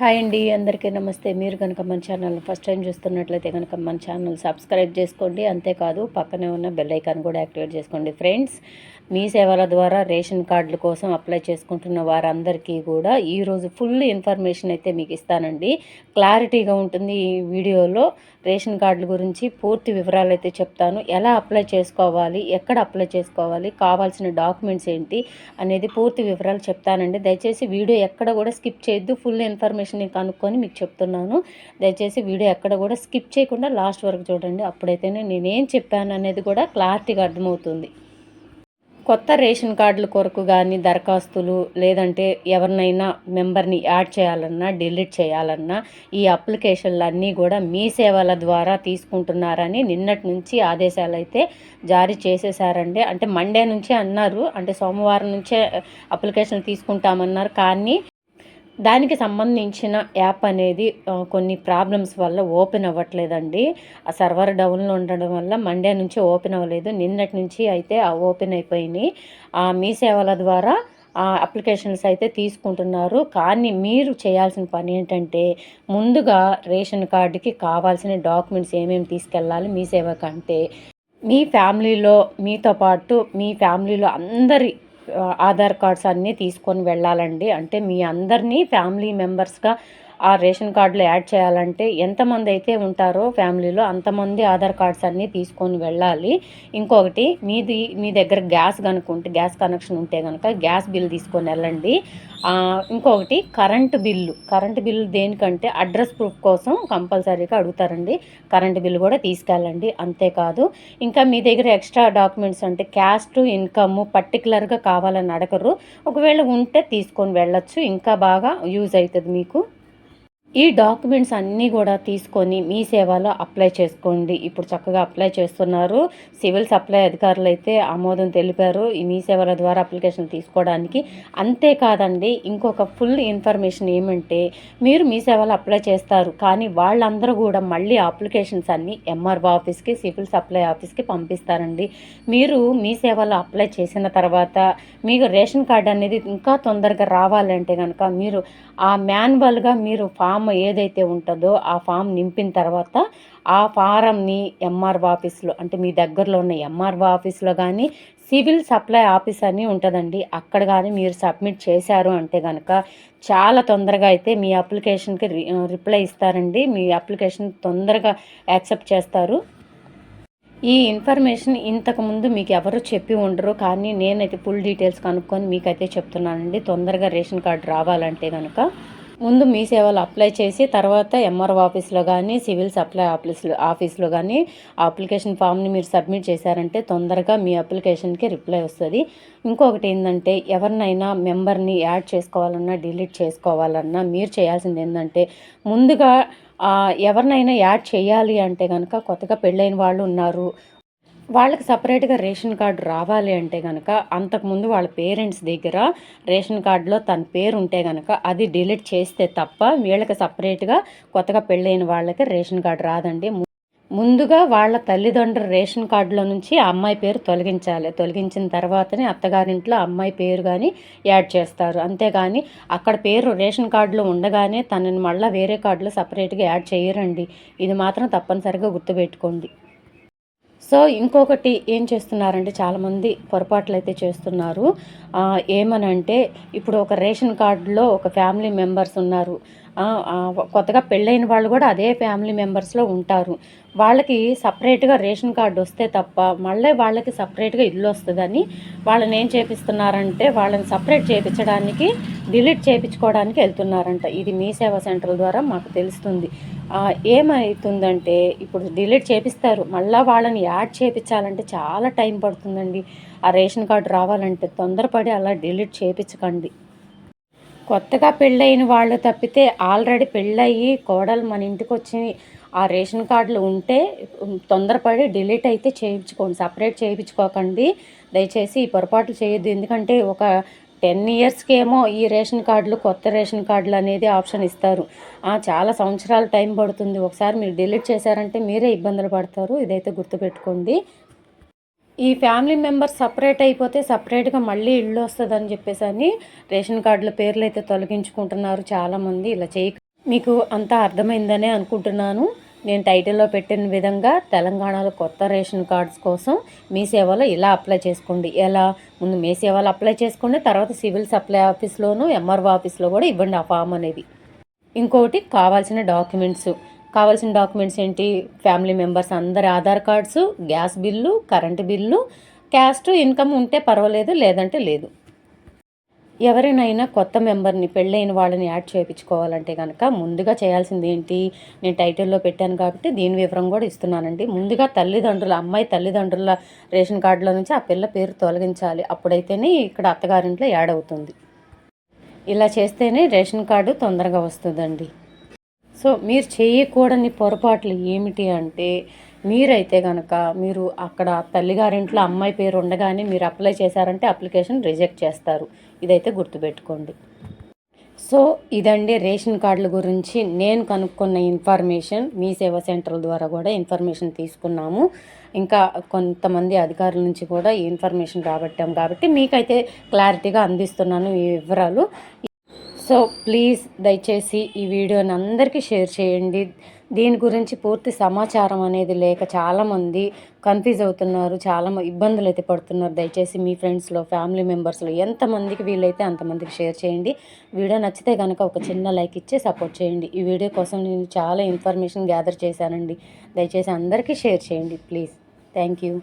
Hi అండి, అందరికీ నమస్తే. మీరు కనుక మన ఛానల్ ఫస్ట్ టైం చూస్తున్నట్లయితే కనుక మన ఛానల్ సబ్స్క్రైబ్ చేసుకోండి. అంతేకాదు పక్కనే ఉన్న బెల్ ఐకాన్ కూడా యాక్టివేట్ చేసుకోండి. ఫ్రెండ్స్, మీ సేవల ద్వారా రేషన్ కార్డుల కోసం అప్లై చేసుకుంటున్న వారందరికీ కూడా ఈరోజు ఫుల్ ఇన్ఫర్మేషన్ అయితే మీకు ఇస్తానండి. క్లారిటీగా ఉంటుంది ఈ వీడియోలో. రేషన్ కార్డుల గురించి పూర్తి వివరాలు అయితే చెప్తాను. ఎలా అప్లై చేసుకోవాలి, ఎక్కడ అప్లై చేసుకోవాలి, కావాల్సిన డాక్యుమెంట్స్ ఏంటి అనేది పూర్తి వివరాలు చెప్తానండి. దయచేసి వీడియో ఎక్కడ కూడా స్కిప్ చేయొద్దు. ఫుల్ ఇన్ఫర్మేషన్ కనుక్కొని మీకు చెప్తున్నాను. దయచేసి వీడియో ఎక్కడ కూడా స్కిప్ చేయకుండా లాస్ట్ వరకు చూడండి. అప్పుడైతేనే నేనేం చెప్పాను అనేది కూడా క్లారిటీగా అర్థమవుతుంది. కొత్త రేషన్ కార్డుల కొరకు కానీ దరఖాస్తులు, లేదంటే ఎవరినైనా మెంబర్ని యాడ్ చేయాలన్నా డిలీట్ చేయాలన్నా ఈ అప్లికేషన్లు అన్నీ కూడా మీ సేవల ద్వారా తీసుకుంటున్నారని నిన్నటి నుంచి ఆదేశాలు అయితే జారీ చేసేసారండి. అంటే మండే నుంచే అన్నారు, అంటే సోమవారం నుంచే అప్లికేషన్ తీసుకుంటామన్నారు. కానీ దానికి సంబంధించిన యాప్ అనేది కొన్ని ప్రాబ్లమ్స్ వల్ల ఓపెన్ అవ్వట్లేదండి. ఆ సర్వర్ డౌన్లో ఉండడం వల్ల మండే నుంచి ఓపెన్ అవ్వలేదు. నిన్నటి నుంచి అయితే ఓపెన్ అయిపోయినాయి. మీ సేవల ద్వారా అప్లికేషన్స్ అయితే తీసుకుంటున్నారు. కానీ మీరు చేయాల్సిన పని ఏంటంటే, ముందుగా రేషన్ కార్డుకి కావాల్సిన డాక్యుమెంట్స్ ఏమేమి తీసుకెళ్ళాలి మీ సేవ కంటే, మీ ఫ్యామిలీలో మీతో పాటు మీ ఫ్యామిలీలో అందరి ఆధార్ కార్డ్స్ అన్నీ తీసుకొని వెళ్ళాలండి. అంటే మీ అందరినీ ఫ్యామిలీ మెంబర్స్గా ఆ రేషన్ కార్డులో యాడ్ చేయాలంటే ఎంతమంది అయితే ఉంటారో ఫ్యామిలీలో అంతమంది ఆధార్ కార్డ్స్ అన్నీ తీసుకొని వెళ్ళాలి. ఇంకొకటి, మీ దగ్గర గ్యాస్ కనుక గ్యాస్ కనెక్షన్ ఉంటే కనుక గ్యాస్ బిల్ తీసుకొని వెళ్ళండి. ఇంకొకటి కరెంటు బిల్లు దేనికంటే అడ్రస్ ప్రూఫ్ కోసం కంపల్సరీగా అడుగుతారండి. కరెంటు బిల్లు కూడా తీసుకెళ్ళండి. అంతేకాదు ఇంకా మీ దగ్గర ఎక్స్ట్రా డాక్యుమెంట్స్ అంటే క్యాస్ట్, ఇన్కమ్ పర్టికులర్గా కావాలని అడగరు. ఒకవేళ ఉంటే తీసుకొని వెళ్ళొచ్చు, ఇంకా బాగా యూజ్ అవుతుంది మీకు. ఈ డాక్యుమెంట్స్ అన్నీ కూడా తీసుకొని మీ సేవలో అప్లై చేసుకోండి. ఇప్పుడు చక్కగా అప్లై చేస్తున్నారు. సివిల్ సప్లై అధికారులు అయితే ఆమోదం తెలిపారు ఈ మీ సేవల ద్వారా అప్లికేషన్ తీసుకోవడానికి. అంతేకాదండి, ఇంకొక ఫుల్ ఇన్ఫర్మేషన్ ఏమంటే, మీరు మీ సేవలో అప్లై చేస్తారు, కానీ వాళ్ళందరూ కూడా మళ్ళీ అప్లికేషన్స్ అన్నీ ఎంఆర్ఓ ఆఫీస్కి, సివిల్ సప్లై ఆఫీస్కి పంపిస్తారండి. మీరు మీ సేవలో అప్లై చేసిన తర్వాత మీకు రేషన్ కార్డు అనేది ఇంకా తొందరగా రావాలంటే కనుక మీరు మాన్యువల్గా మీరు ఫామ్ ఏదైతే ఉంటుందో ఆ ఫామ్ నింపిన తర్వాత ఆ ఫారంని ఎంఆర్ఓ ఆఫీస్లో, అంటే మీ దగ్గరలో ఉన్న ఎంఆర్ఓ ఆఫీస్లో కానీ సివిల్ సప్లై ఆఫీస్ అని ఉంటుందండి, అక్కడ కానీ మీరు సబ్మిట్ చేశారు అంటే కనుక చాలా తొందరగా అయితే మీ అప్లికేషన్కి రిప్లై ఇస్తారండి. మీ అప్లికేషన్ తొందరగా యాక్సెప్ట్ చేస్తారు. ఈ ఇన్ఫర్మేషన్ ఇంతకుముందు మీకు ఎవరు చెప్పి ఉండరు, కానీ నేనైతే ఫుల్ డీటెయిల్స్ కనుక్కొని మీకైతే చెప్తున్నానండి. తొందరగా రేషన్ కార్డు రావాలంటే కనుక ముందు మీ సేవలు అప్లై చేసి తర్వాత ఎంఆర్ఓ ఆఫీస్లో కానీ సివిల్ సప్లై ఆఫీస్లో కానీ ఆ అప్లికేషన్ ఫామ్ని మీరు సబ్మిట్ చేశారంటే తొందరగా మీ అప్లికేషన్కి రిప్లై వస్తుంది. ఇంకొకటి ఏంటంటే, ఎవరినైనా మెంబర్ని యాడ్ చేసుకోవాలన్నా డిలీట్ చేసుకోవాలన్నా మీరు చేయాల్సింది ఏంటంటే, ముందుగా ఎవరినైనా యాడ్ చేయాలి అంటే కనుక కొత్తగా పెళ్ళైన వాళ్ళు ఉన్నారు, వాళ్ళకి సపరేట్గా రేషన్ కార్డు రావాలి అంటే కనుక అంతకుముందు వాళ్ళ పేరెంట్స్ దగ్గర రేషన్ కార్డులో తన పేరు ఉంటే కనుక అది డిలీట్ చేస్తే తప్ప వీళ్ళకి సపరేట్గా కొత్తగా పెళ్ళైన వాళ్ళకి రేషన్ కార్డు రాదండి. ముందుగా వాళ్ళ తల్లిదండ్రుల రేషన్ కార్డులో నుంచి ఆ అమ్మాయి పేరు తొలగించాలి. తొలగించిన తర్వాతనే అత్తగారింట్లో అమ్మాయి పేరు కానీ యాడ్ చేస్తారు. అంతేగాని అక్కడ పేరు రేషన్ కార్డులో ఉండగానే తనని మళ్ళీ వేరే కార్డులో సపరేట్గా యాడ్ చేయరండి. ఇది మాత్రం తప్పనిసరిగా గుర్తుపెట్టుకోండి. సో ఇంకొకటి ఏం చేస్తున్నారంటే, చాలామంది పొరపాట్లు అయితే చేస్తున్నారు. ఏమనంటే, ఇప్పుడు ఒక రేషన్ కార్డులో ఒక ఫ్యామిలీ మెంబర్స్ ఉన్నారు, కొత్తగా పెళ్ళైన వాళ్ళు కూడా అదే ఫ్యామిలీ మెంబర్స్లో ఉంటారు. వాళ్ళకి సపరేట్గా రేషన్ కార్డు వస్తే తప్ప మళ్ళీ వాళ్ళకి సపరేట్గా ఇల్లు వస్తుందని వాళ్ళని ఏం చేపిస్తున్నారంటే, వాళ్ళని సపరేట్ చేయించడానికి డిలీట్ చేయించుకోవడానికి వెళ్తున్నారంట. ఇది మీ సేవా సెంటర్ ద్వారా మాకు తెలుస్తుంది. ఏమవుతుందంటే, ఇప్పుడు డిలీట్ చేపిస్తారు, మళ్ళీ వాళ్ళని యాడ్ చేయించాలంటే చాలా టైం పడుతుందండి. ఆ రేషన్ కార్డు రావాలంటే తొందరపడి అలా డిలీట్ చేయించకండి. కొత్తగా పెళ్ళైన వాళ్ళు తప్పితే ఆల్రెడీ పెళ్ళయి కోడలు మన ఇంటికి వచ్చి ఆ రేషన్ కార్డులు ఉంటే తొందరపడి డిలీట్ అయితే చేయించుకోండి, సపరేట్ చేయించుకోకండి. దయచేసి ఈ పొరపాట్లు చేయొద్దు. ఎందుకంటే ఒక 10 ఇయర్స్కేమో ఈ రేషన్ కార్డులు, కొత్త రేషన్ కార్డులు అనేది ఆప్షన్ ఇస్తారు. చాలా సంవత్సరాల టైం పడుతుంది. ఒకసారి మీరు డిలీట్ చేశారంటే మీరే ఇబ్బందులు పడతారు. ఇదైతే గుర్తుపెట్టుకోండి. ఈ ఫ్యామిలీ మెంబర్స్ సపరేట్ అయిపోతే సపరేట్గా మళ్ళీ ఇల్లు వస్తుందని చెప్పేసి రేషన్ కార్డుల పేర్లు అయితే తొలగించుకుంటున్నారు చాలామంది. ఇలా మీకు అంతా అర్థమైందనే అనుకుంటున్నాను. నేను టైటిల్లో పెట్టిన విధంగా తెలంగాణలో కొత్త రేషన్ కార్డ్స్ కోసం మీ సేవలో ఇలా అప్లై చేసుకోండి. ఎలా? ముందు మీ సేవలో అప్లై చేసుకోండి, తర్వాత సివిల్ సప్లై ఆఫీస్లోను ఎంఆర్ఓ ఆఫీస్లో కూడా ఇవ్వండి ఆ ఫామ్ అనేది. ఇంకోటి కావాల్సిన డాక్యుమెంట్స్ ఏంటి? ఫ్యామిలీ మెంబర్స్ అందరి Aadhaar cards, gas bill, current bill, caste income ఉంటే పర్వాలేదు, లేదంటే లేదు. ఎవరినైనా కొత్త మెంబర్ని, పెళ్ళైన వాళ్ళని యాడ్ చేయించుకోవాలంటే కనుక ముందుగా చేయాల్సింది ఏంటి? నేను టైటిల్లో పెట్టాను కాబట్టి దీని వివరం కూడా ఇస్తున్నానండి. ముందుగా అమ్మాయి తల్లిదండ్రుల రేషన్ కార్డులో నుంచి ఆ పిల్ల పేరు తొలగించాలి. అప్పుడైతేనే ఇక్కడ అత్తగారింట్లో యాడ్ అవుతుంది. ఇలా చేస్తేనే రేషన్ కార్డు తొందరగా వస్తుందండి. సో మీరు చేయకూడని పొరపాట్లు ఏమిటి అంటే, మీరైతే కనుక మీరు అక్కడ తల్లిగారింట్లో అమ్మాయి పేరు ఉండగానే మీరు అప్లై చేశారంటే అప్లికేషన్ రిజెక్ట్ చేస్తారు. ఇదైతే గుర్తుపెట్టుకోండి. సో ఇదండి రేషన్ కార్డుల గురించి నేను కనుక్కున్న ఇన్ఫర్మేషన్. మీ సేవా సెంటర్ ద్వారా కూడా ఇన్ఫర్మేషన్ తీసుకున్నాము. ఇంకా కొంతమంది అధికారుల నుంచి కూడా ఈ ఇన్ఫర్మేషన్ రాబట్టాం కాబట్టి మీకైతే క్లారిటీగా అందిస్తున్నాను ఈ వివరాలు. సో ప్లీజ్ దయచేసి ఈ వీడియోని అందరికీ షేర్ చేయండి. దీని గురించి పూర్తి సమాచారం అనేది లేక చాలామంది కన్ఫ్యూజ్ అవుతున్నారు, చాలా ఇబ్బందులు అయితే పడుతున్నారు. దయచేసి మీ ఫ్రెండ్స్లో, ఫ్యామిలీ మెంబర్స్లో ఎంతమందికి వీలైతే అంతమందికి షేర్ చేయండి. వీడియో నచ్చితే కనుక ఒక చిన్న లైక్ ఇచ్చి సపోర్ట్ చేయండి. ఈ వీడియో కోసం నేను చాలా ఇన్ఫర్మేషన్ గ్యాదర్ చేశానండి. దయచేసి అందరికీ షేర్ చేయండి ప్లీజ్. Thank you.